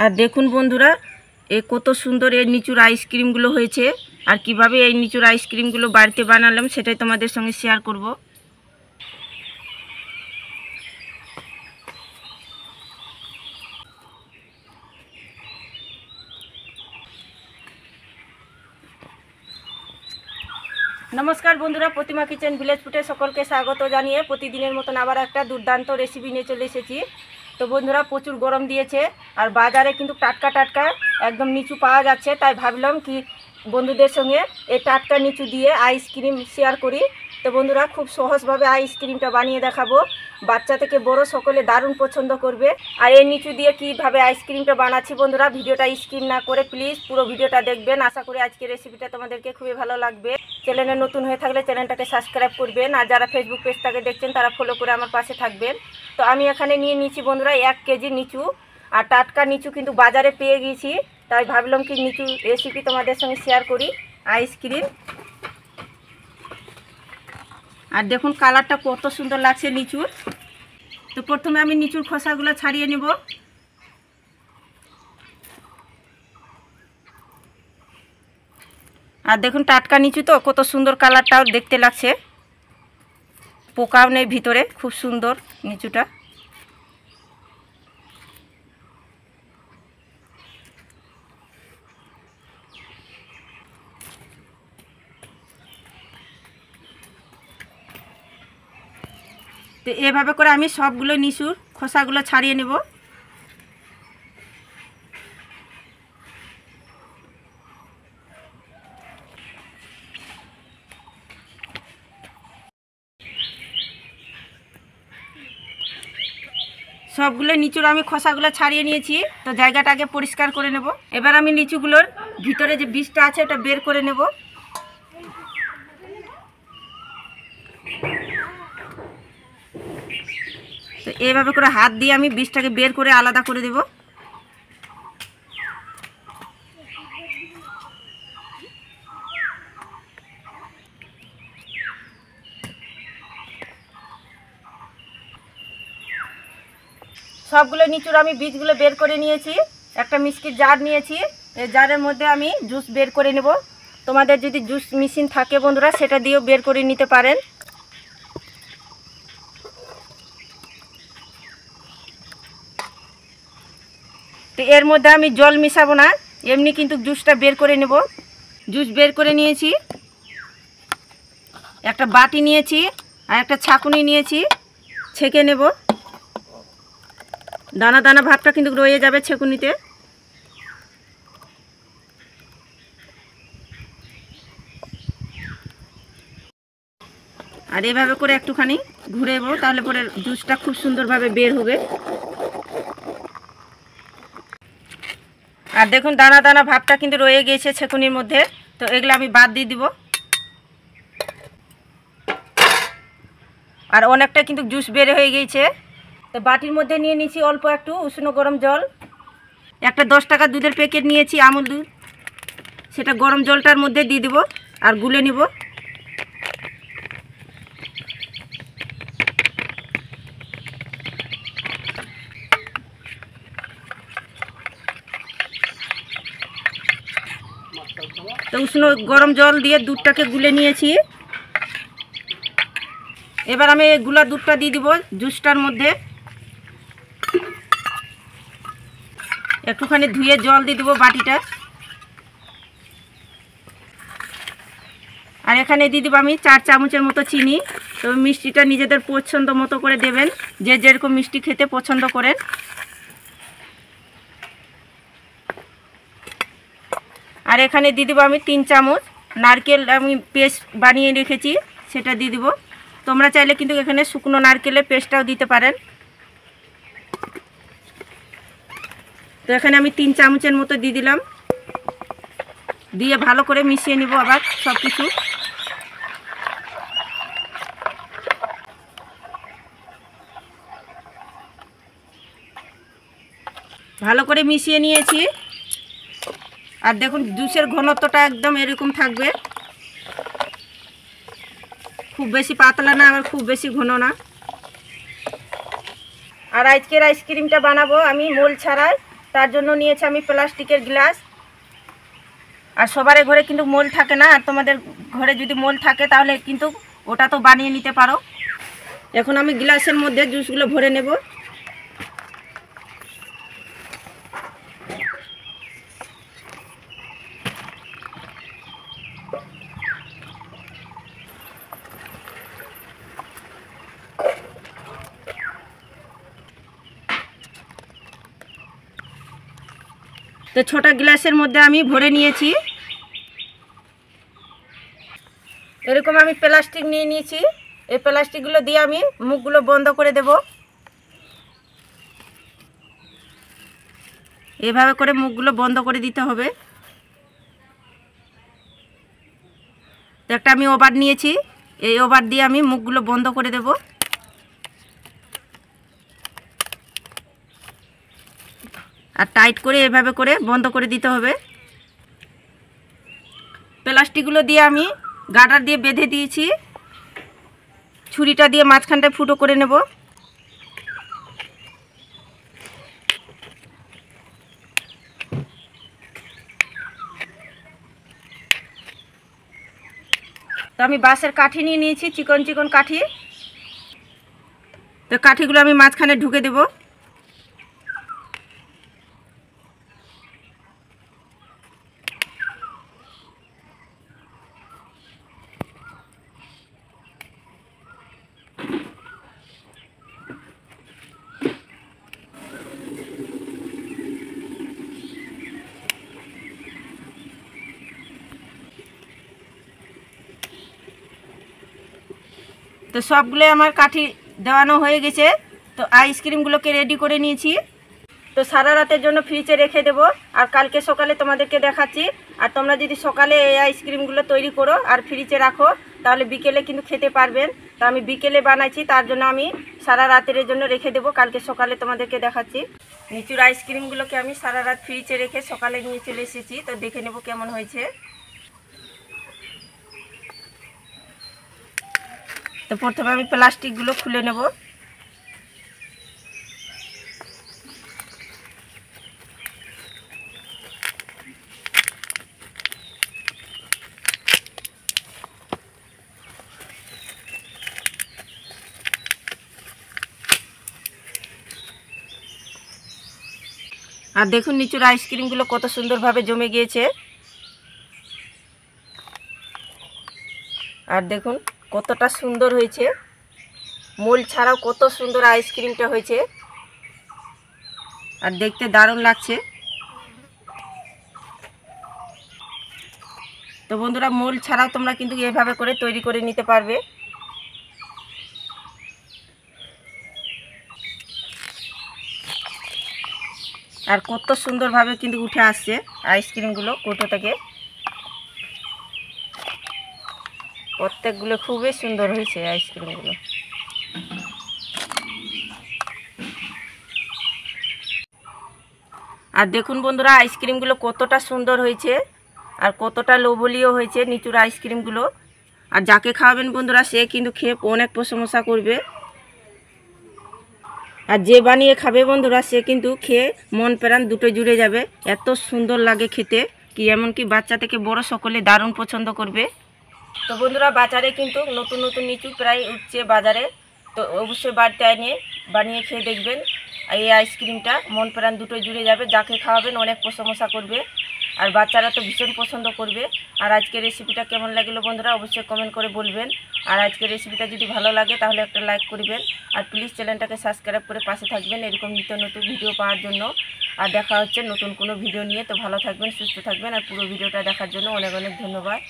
আর দেখুন বন্ধুরা, কত সুন্দর এই নিচুর আইসক্রিমগুলো হয়েছে। আর কিভাবে এই নিচুর আইসক্রিমগুলো বাড়িতে বানালাম সেটাই তোমাদের সঙ্গে শেয়ার করব। নমস্কার বন্ধুরা, প্রতিমা কিচেন ভিলেজ ফুডে সকলকে স্বাগত জানিয়ে প্রতিদিনের মতন আবার একটা দুর্দান্ত রেসিপি নিয়ে চলে এসেছি। তো বন্ধুরা, প্রচুর গরম দিয়েছে আর বাজারে কিন্তু টাটকা টাটকা একদম নিচু পাওয়া যাচ্ছে, তাই ভাবলাম কি বন্ধুদের সঙ্গে এই টাটকা নিচু দিয়ে আইসক্রিম শেয়ার করি। তো বন্ধুরা, খুব সহজভাবে আইসক্রিমটা বানিয়ে দেখাবো, বাচ্চা থেকে বড় সকলে দারুণ পছন্দ করবে। আর এই নিচু দিয়ে কীভাবে আইসক্রিমটা বানাচ্ছি বন্ধুরা, ভিডিওটা স্কিপ না করে প্লিজ পুরো ভিডিওটা দেখবেন। আশা করি আজকের রেসিপিটা তোমাদেরকে খুবই ভালো লাগবে। চ্যানেলে নতুন হয়ে থাকলে চ্যানেলটাকে সাবস্ক্রাইব করবেন, আর যারা ফেসবুক পেজটাকে দেখছেন তারা ফলো করে আমার পাশে থাকবেন। তো আমি এখানে নিয়ে নিচ্ছি বন্ধুরা 1 কেজি নিচু। আর টাটকা নিচু কিন্তু বাজারে পেয়ে গিয়েছি, তাই ভাবলাম কি নিচু রেসিপি তোমাদের সঙ্গে শেয়ার করি আইসক্রিম। আর দেখুন কালারটা কত সুন্দর লাগছে নিচুর। তো প্রথমে আমি নিচুর খোসাগুলো ছাড়িয়ে নেব। আর দেখুন টাটকা নিচু তো কত সুন্দর কালারটাও দেখতে লাগছে, পোকাও নেই ভিতরে, খুব সুন্দর নিচুটা। তো এভাবে করে আমি সবগুলো নিচুর খোসাগুলো ছাড়িয়ে নেব। সবগুলো নিচুর আমি খোসাগুলো ছাড়িয়ে নিয়েছি, তো জায়গাটা আগে পরিষ্কার করে নেব। এবার আমি নিচুগুলোর ভিতরে যে বীজটা আছে ওটা বের করে নেব। তো এইভাবে করে হাত দিয়ে আমি বীজটাকে বের করে আলাদা করে দেব। সবগুলো নিচুর আমি বীজগুলো বের করে নিয়েছি। একটা মিষ্টির জার নিয়েছি, এই জারের মধ্যে আমি জুস বের করে নেব। তোমাদের যদি জুস মেশিন থাকে বন্ধুরা সেটা দিয়েও বের করে নিতে পারেন। তো এর মধ্যে আমি জল মিশাবো না, এমনি কিন্তু জুসটা বের করে নেব। জুস বের করে নিয়েছি, একটা বাটি নিয়েছি আর একটা ছাঁকুনি নিয়েছি, ছেঁকে নেব। দানা দানা ভাবটা কিন্তু রয়ে যাবে ছেঁকুনিতে। আর এভাবে করে একটুখানি ঘুরে নেব, তাহলে পরে জুসটা খুব সুন্দরভাবে বের হবে। আর দেখুন দানা দানা ভাবটা কিন্তু রয়ে গিয়েছে ছেঁকুনির মধ্যে, তো এগুলো আমি বাদ দিয়ে দিব। আর অনেকটা কিন্তু জুস বের হয়ে গিয়েছে। তো বাটির মধ্যে নিয়ে নিয়েছি অল্প একটু উষ্ণ গরম জল। একটা 10 টাকা দুধের প্যাকেট নিয়েছি আমুল দুধ, সেটা গরম জলটার মধ্যে দিয়ে দেব আর গুলে নিব। তো উষ্ণ গরম জল দিয়ে দুধটাকে গুলে নিয়েছি। এবার আমি গুলা দুধটা দিয়ে দিব জুসটার মধ্যে। একটুখানি ধুয়ে জল দিয়ে দেবো বাটিটা। আর এখানে দিয়ে দেবো আমি 4 চামচের মতো চিনি। তো মিষ্টিটা নিজেদের পছন্দ মতো করে দেবেন, যে যেরকম মিষ্টি খেতে পছন্দ করেন। আর এখানে দিয়ে দেবো আমি 3 চামচ নারকেল আমি পেস্ট বানিয়ে রেখেছি, সেটা দিয়ে দেবো। তোমরা চাইলে কিন্তু এখানে শুকনো নারকেলের পেস্টটাও দিতে পারেন। তো এখানে আমি 3 চামচের মতো দিয়ে দিলাম, দিয়ে ভালো করে মিশিয়ে নিব আবার সব কিছু। ভালো করে মিশিয়ে নিয়েছি। আর দেখুন জুসের ঘনত্বটা একদম এরকম থাকবে, খুব বেশি পাতলা না আবার খুব বেশি ঘন না। আর আজকের আইসক্রিমটা বানাবো আমি মোল ছাড়াই, তার জন্য নিয়েছি আমি প্লাস্টিকের গ্লাস। আর সবার ঘরে কিন্তু মোল থাকে না, আর তোমাদের ঘরে যদি মোল থাকে তাহলে কিন্তু ওটা তো বানিয়ে নিতে পারো। এখন আমি গ্লাসের মধ্যে জুসগুলো ভরে নেব। তো ছোটা গ্লাসের মধ্যে আমি ভরে নিয়েছি। এরকম আমি প্লাস্টিক নিয়ে নিয়েছি। এই প্লাস্টিকগুলো দিয়ে আমি মুখগুলো বন্ধ করে দেব। এভাবে করে মুখগুলো বন্ধ করে দিতে হবে। তো একটা আমি ওভার নিয়েছি, এই ওভার দিয়ে আমি মুখগুলো বন্ধ করে দেব। আর টাইট করে এভাবে করে বন্ধ করে দিতে হবে। প্লাস্টিকগুলো দিয়ে আমি গার্ডার দিয়ে বেঁধে দিয়েছি। ছুরিটা দিয়ে মাঝখানটায় ফুটো করে নেব। তো আমি বাঁশের কাঠি নিয়ে নিয়েছি, চিকন চিকন কাঠি। তো কাঠিগুলো আমি মাঝখানে ঢুকে দেব। তো সবগুলো আমার কাঠি দেওয়ানো হয়ে গেছে। তো আইসক্রিমগুলোকে রেডি করে নিয়েছি। তো সারা রাতের জন্য ফ্রিজে রেখে দেবো, আর কালকে সকালে তোমাদেরকে দেখাচ্ছি। আর তোমরা যদি সকালে এই আইসক্রিমগুলো তৈরি করো আর ফ্রিজে রাখো তাহলে বিকেলে কিন্তু খেতে পারবেন। তো আমি বিকেলে বানাইছি, তার জন্য আমি সারা রাতের জন্য রেখে দেবো, কালকে সকালে তোমাদেরকে দেখাচ্ছি। নিচুর আইসক্রিমগুলোকে আমি সারা রাত ফ্রিজে রেখে সকালে নিয়ে চলে এসেছি। তো দেখে নেব কেমন হয়েছে। তো প্রথমে আমি প্লাস্টিকগুলো খুলে নেব। আর দেখুন নিচুর আইসক্রিমগুলো কত সুন্দরভাবে জমে গিয়েছে। আর দেখুন কতটা সুন্দর হয়েছে, মোল ছাড়াও কত সুন্দর আইসক্রিমটা হয়েছে, আর দেখতে দারুণ লাগছে। তো বন্ধুরা, মোল ছাড়াও তোমরা কিন্তু এভাবে করে তৈরি করে নিতে পারবে। আর কত সুন্দরভাবে কিন্তু উঠে আসছে আইসক্রিমগুলো কৌটো থেকে। প্রত্যেকগুলো খুবই সুন্দর হয়েছে আইসক্রিমগুলো। আর দেখুন বন্ধুরা, আইসক্রিমগুলো কতটা সুন্দর হয়েছে আর কতটা লোভনীয় হয়েছে নিচুর আইসক্রিমগুলো। আর যাকে খাওয়াবেন বন্ধুরা সে কিন্তু খেয়ে অনেক প্রশংসা করবে। আর যে বানিয়ে খাবে বন্ধুরা সে কিন্তু খেয়ে মন প্রাণ দুটো জুড়ে যাবে। এত সুন্দর লাগে খেতে, কি এমনকি বাচ্চা থেকে বড় সকলে দারুণ পছন্দ করবে। তো বন্ধুরা, বাজারে কিন্তু নতুন নতুন নিচু প্রায় উঠছে বাজারে। তো অবশ্যই বাড়িতে এনে বানিয়ে খেয়ে দেখবেন। আর এই আইসক্রিমটা মন প্রাণ দুটো জুড়ে যাবে, যাকে খাওয়াবেন অনেক প্রশংসা করবে। আর বাচ্চারা তো ভীষণ পছন্দ করবে। আর আজকের রেসিপিটা কেমন লাগলো বন্ধুরা অবশ্যই কমেন্ট করে বলবেন। আর আজকের রেসিপিটা যদি ভালো লাগে তাহলে একটা লাইক করবেন। আর প্লিজ চ্যানেলটাকে সাবস্ক্রাইব করে পাশে থাকবেন এরকম নিত্য নতুন ভিডিও পাওয়ার জন্য। আর দেখা হচ্ছে নতুন কোনো ভিডিও নিয়ে। তো ভালো থাকবেন, সুস্থ থাকবেন। আর পুরো ভিডিওটা দেখার জন্য অনেক অনেক ধন্যবাদ।